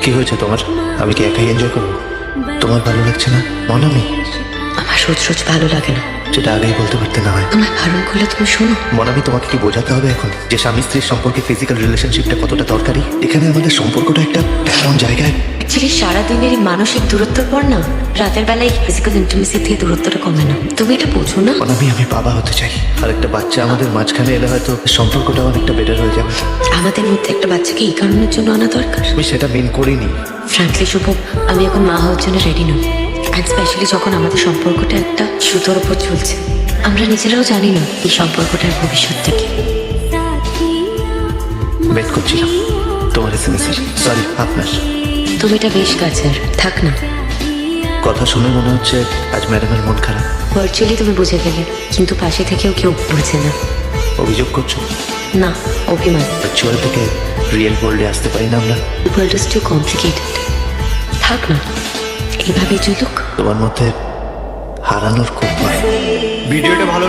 কি হয়েছে তোমার? আমি কি একাই এনজয় করবো? তোমার ভালো লাগছে না মনামি? আমার রোজ রোজ ভালো লাগে না। যেটা আগেই বলতে পারতে না হয়। আমার বারণ করলে তুমি শোনো। মনামি, তোমাকে কি বোঝাতে হবে এখন যে স্বামী স্ত্রীর সম্পর্কে ফিজিক্যাল রিলেশনশিপটা কতটা দরকারি? এখানে আমাদের সম্পর্কটা একটা এমন জায়গায়। অ্যাকচুয়ালি সারাদিনের এই মানসিক দূরত্বের পর না, রাতের বেলায় ফিজিক্যাল ইন্টিমেসি থেকে দূরত্বটা কমে না। তুমি এটা বোঝো না? মনামি, আমি বাবা হতে চাই। আর একটা বাচ্চা আমাদের মাঝখানে এলে হয়তো সম্পর্কটা অনেকটা বেটার হয়ে যাবে। আমাদের মধ্যে একটা বাচ্চাকে এই কারণের জন্য আনা দরকার। আমি সেটা মেন করিনি। ফ্র্যাঙ্কলি শুভ, আমি এখন মা হওয়ার জন্য রেডি নই। অ্যান্ড স্পেশালি যখন আমাদের সম্পর্কটা একটা সুতোর উপর চলছে। আমরা নিজেরাও জানি না এই সম্পর্কটার ভবিষ্যৎটা কি। ওয়েট করছিলাম তোমার এসএমএস এর। সরি, আপনার তুমি এটা বেশ কাছের, থাক না। কথা শুনে মনে হচ্ছে আজ ম্যাডামের মন খারাপ। ভার্চুয়ালি তুমি বুঝে গেলে, কিন্তু পাশে থেকেও কেউ বোঝে না। অভিযোগ করছো? না, অভিমান। ভার্চুয়াল থেকে রিয়েল ওয়ার্ল্ডে আসতে পারি না আমরা? World is too complicated. থাক না, এইভাবেই চলুক। তোমার মধ্যে হারানোর খুব ভয়। ভিডিওটা ভালো